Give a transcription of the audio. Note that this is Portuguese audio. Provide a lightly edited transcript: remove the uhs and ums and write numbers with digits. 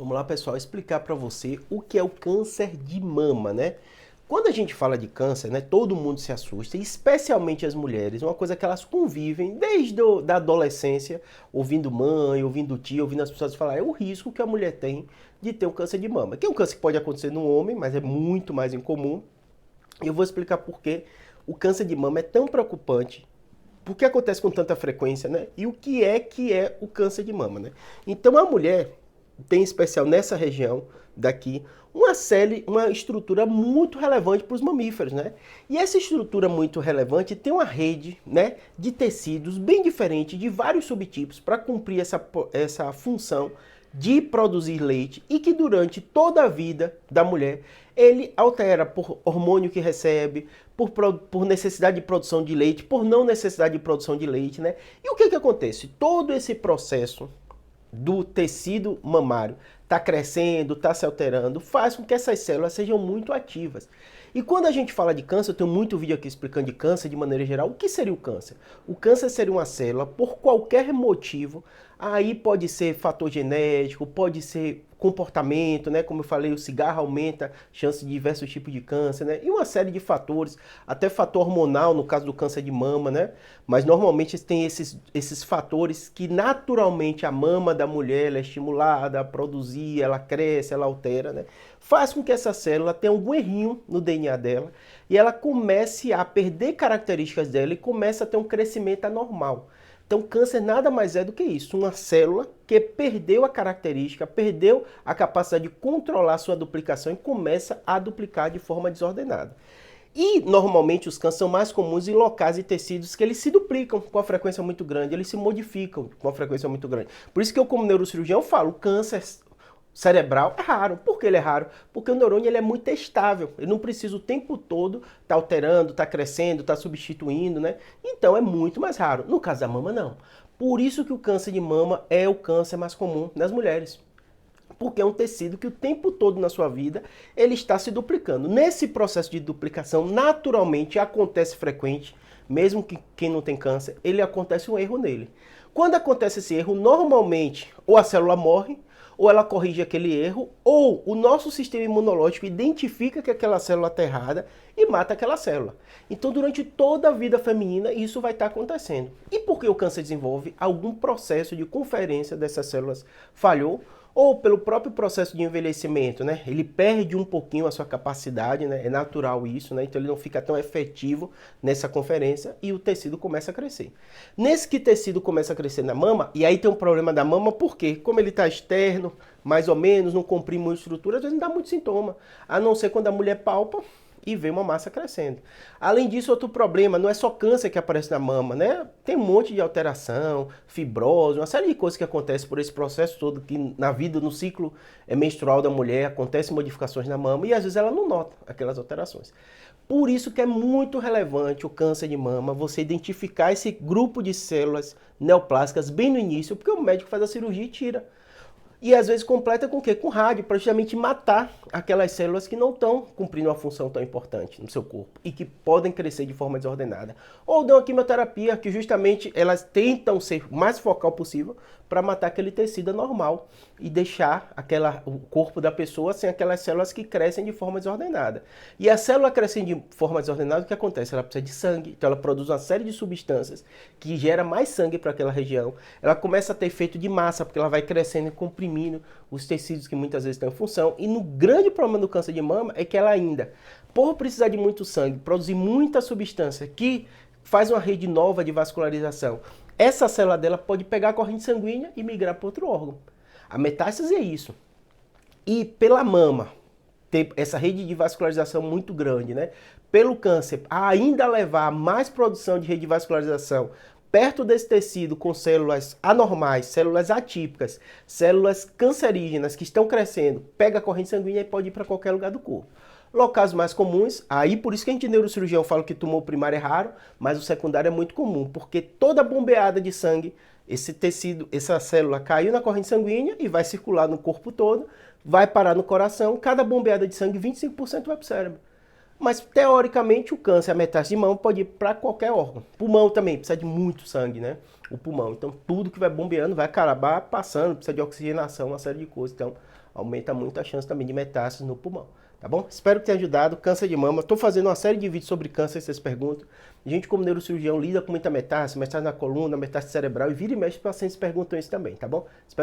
Vamos lá, pessoal, explicar para você o que é o câncer de mama, né? Quando a gente fala de câncer, né, todo mundo se assusta, especialmente as mulheres, uma coisa que elas convivem desde da adolescência, ouvindo mãe, ouvindo tia, ouvindo as pessoas falar, é o risco que a mulher tem de ter um câncer de mama, que é um câncer que pode acontecer no homem, mas é muito mais incomum. E eu vou explicar por que o câncer de mama é tão preocupante, por que acontece com tanta frequência, né? E o que é o câncer de mama, né? Então a mulher tem em especial nessa região daqui uma estrutura muito relevante para os mamíferos, né? E essa estrutura muito relevante tem uma rede, né, de tecidos bem diferente de vários subtipos para cumprir essa função de produzir leite e que durante toda a vida da mulher ele altera por hormônio que recebe, por necessidade de produção de leite, por não necessidade de produção de leite, né? E o que acontece? Todo esse processo do tecido mamário está crescendo, está se alterando, faz com que essas células sejam muito ativas. E quando a gente fala de câncer, eu tenho muito vídeo aqui explicando de câncer de maneira geral. O que seria o câncer? O câncer seria uma célula, por qualquer motivo, aí pode ser fator genético, pode ser comportamento, né? Como eu falei, o cigarro aumenta a chance de diversos tipos de câncer, né? E uma série de fatores, até fator hormonal no caso do câncer de mama, né? Mas normalmente tem esses fatores que naturalmente a mama da mulher ela é estimulada a produzir, ela cresce, ela altera, né? Faz com que essa célula tenha algum errinho no DNA dela e ela comece a perder características dela e comece a ter um crescimento anormal. Então, câncer nada mais é do que isso, uma célula que perdeu a característica, perdeu a capacidade de controlar sua duplicação e começa a duplicar de forma desordenada. E normalmente os cânceres são mais comuns em locais e tecidos que eles se duplicam com a frequência muito grande, eles se modificam com a frequência muito grande. Por isso que eu, como neurocirurgião, falo, câncer cerebral é raro. Por que ele é raro? Porque o neurônio ele é muito estável. Ele não precisa o tempo todo estar alterando, estar crescendo, estar substituindo, né? Então é muito mais raro. No caso da mama, não. Por isso que o câncer de mama é o câncer mais comum nas mulheres. Porque é um tecido que o tempo todo na sua vida ele está se duplicando. Nesse processo de duplicação, naturalmente acontece frequente, mesmo que quem não tem câncer, ele acontece um erro nele. Quando acontece esse erro, normalmente ou a célula morre, ou ela corrige aquele erro, ou o nosso sistema imunológico identifica que aquela célula está errada e mata aquela célula. Então, durante toda a vida feminina, isso vai estar acontecendo. E por que o câncer desenvolve? Algum processo de conferência dessas células falhou, ou pelo próprio processo de envelhecimento, né? Ele perde um pouquinho a sua capacidade, né? É natural isso, né? Então ele não fica tão efetivo nessa conferência e o tecido começa a crescer. Nesse que tecido começa a crescer na mama, e aí tem um problema da mama, porque como ele está externo, mais ou menos, não comprime muita estrutura, às vezes não dá muito sintoma, a não ser quando a mulher palpa e vê uma massa crescendo. Além disso, outro problema, não é só câncer que aparece na mama, né? Tem um monte de alteração, fibrose, uma série de coisas que acontecem por esse processo todo, que na vida, no ciclo menstrual da mulher, acontecem modificações na mama e às vezes ela não nota aquelas alterações. Por isso que é muito relevante o câncer de mama, você identificar esse grupo de células neoplásicas bem no início, porque o médico faz a cirurgia e tira. E às vezes completa com o quê? Com rádio, para justamente matar aquelas células que não estão cumprindo uma função tão importante no seu corpo e que podem crescer de forma desordenada. Ou dão a quimioterapia, que justamente elas tentam ser o mais focal possível para matar aquele tecido normal e deixar o corpo da pessoa sem aquelas células que crescem de forma desordenada. E a célula crescendo de forma desordenada, o que acontece? Ela precisa de sangue, então ela produz uma série de substâncias que gera mais sangue para aquela região. Ela começa a ter efeito de massa, porque ela vai crescendo e comprimindo os tecidos que muitas vezes estão em função. E no grande problema do câncer de mama é que ela ainda, por precisar de muito sangue, produzir muita substância que faz uma rede nova de vascularização, essa célula dela pode pegar a corrente sanguínea e migrar para outro órgão. A metástase é isso. E pela mama, ter essa rede de vascularização muito grande, né? Pelo câncer, ainda levar mais produção de rede de vascularização perto desse tecido com células anormais, células atípicas, células cancerígenas que estão crescendo, pega a corrente sanguínea e pode ir para qualquer lugar do corpo. Locais mais comuns, aí por isso que a gente neurocirurgião fala que tumor primário é raro, mas o secundário é muito comum, porque toda bombeada de sangue, esse tecido, essa célula caiu na corrente sanguínea e vai circular no corpo todo, vai parar no coração, cada bombeada de sangue, 25% vai para o cérebro. Mas, teoricamente, o câncer, a metástase de mão, pode ir para qualquer órgão. Pulmão também, precisa de muito sangue, né? O pulmão. Então, tudo que vai bombeando vai acabar passando, precisa de oxigenação, uma série de coisas. Então, aumenta muito a chance também de metástase no pulmão. Tá bom? Espero que tenha ajudado. Câncer de mama. Estou fazendo uma série de vídeos sobre câncer, vocês perguntam. A gente, como neurocirurgião, lida com muita metástase na coluna, metástase cerebral, e vira e mexe, os pacientes perguntam isso também, tá bom? Espero